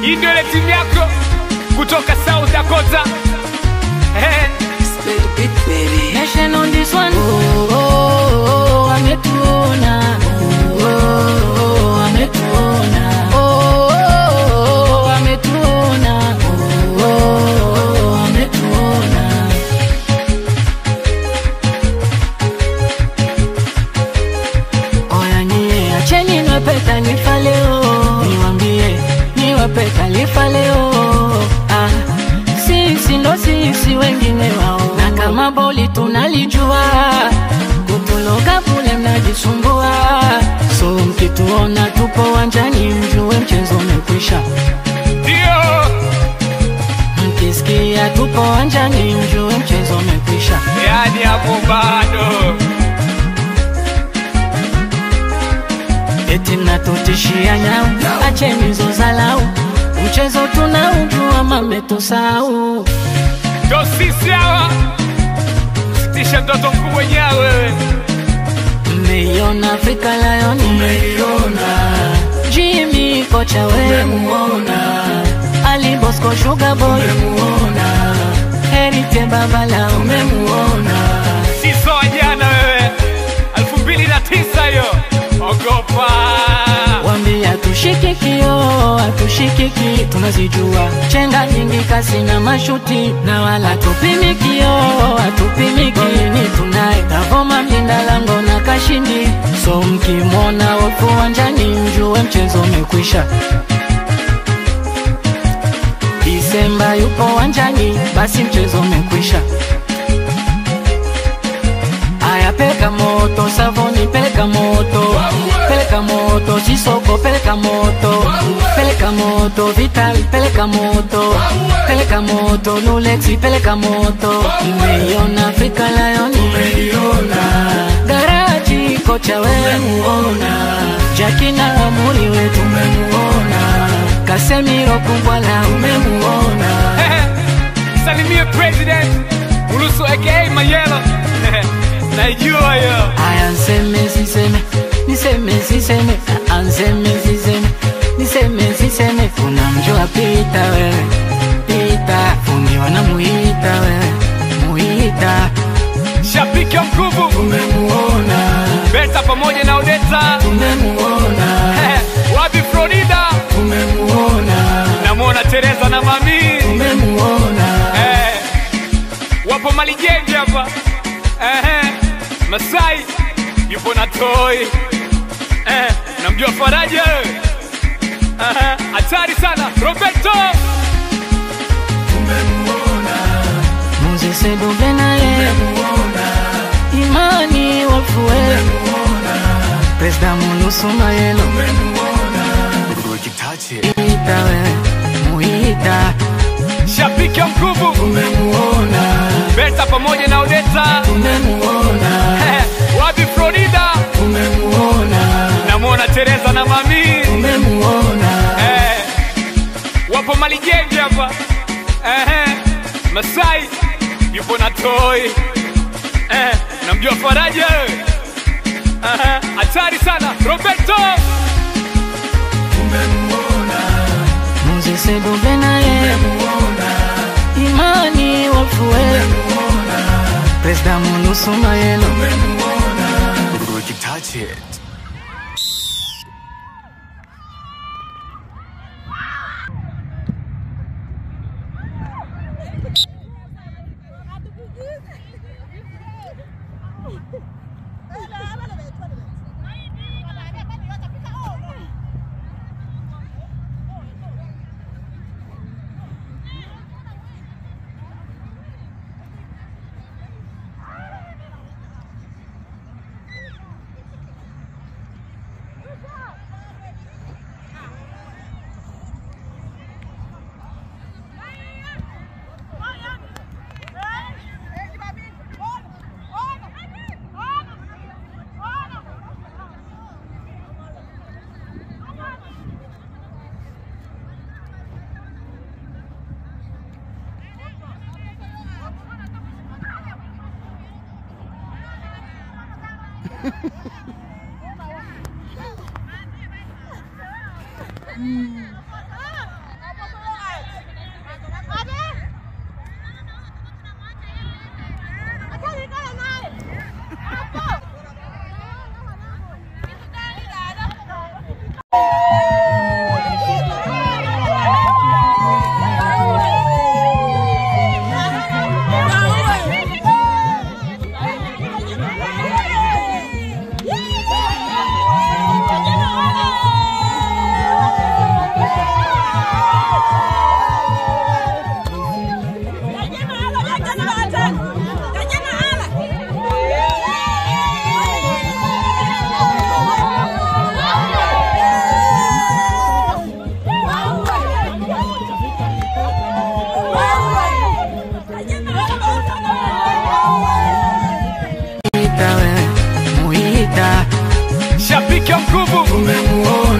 Hii ndio ile timu yako kutoka South Dakota. Nation on this one. Ametuona. Ametuona. Ametuona. Ametuona. Oya nyie, acheni niwape taarifa leo. Niwaambie, niwape taarifa leo. Sisi ndo sisi wengine wao. Na kama boli tunalijua, kutuloga bule mnajisumbua. So mkituona tupo uwanjani mjue mchezo umekwisha. Dio Mkisikia tupo uwanjani mjue mchezo umekwisha. yani hapo bado. Eti mnatutishia nyau, acheni hizo zalau. Mchezo tunaujua mametusahau. Ndo sisi hawa. Sitisha mtoto mkubwa wenyewe wewe. Mmeiona Afrika Lion, Umeiona Jimmy kocha wewe muona, Ali Bosco Sugar Boy muona, Herite Babala umemuona. Sisi wajana wewe 2009 hiyo. Ogopa. Wambia tushikikio, atushikiki, tunazijua chenga nyingi kasi na mashuti. Na wala tupimikio, atupimiki. Ni tunaye Kavoma mlinda lango na Kashindi. So mkimona wapo uwanjani mjue mchezo umekwisha. Disemba yupo uwanjani, basi mchezo umekwisha. Aya peleka moto, Savoni peleka moto. Peleka moto, Sisoko peleka moto. Peleka moto, Vital peleka moto. Peleka moto, Lulexi peleka moto. Umeiona Afrika Lion, Umeiona Garaji kocha wewe muona. Jackie na Amuri wetu umemuona. Casemiro Kumbwala umemuona. Salimie President Uluso aka Mayelo. Najua yo. Aya nseme siseme, niseme siseme. Anseme siseme, niseme siseme. Unamjua Pita wewe, Pita. Fundi wanamuita wewe, muita. Shabiki mkubwa Umemuona, Beta pamoja na Odeta umemuona, Wabi Florida umemuona, namuona Teresa na Mami umemuona. Wapo Malijenge hapa. Masai yupo na Toy. Namjua Faraja. Hatari sana Roberto. Umemuona Moses Edove naye, Imani Wolfu wewe, Presda Mulusu Mayelo, Ita wewe, muita. Shabiki mkubwa Umemuona, Beta pamoja na Odeta umemuona, Wabi Florida umemuona, namuona Teresa na Mami umemuona. Wapo Malijenge hapa. Masai yupo na Toy. Namjua Faraja. Hatari sana Roberto. Umemuona Moses Edove naye, Imani Wolfu wewe, Presda Mulusu Mayelo, rafiki ya nguvu. tumemuona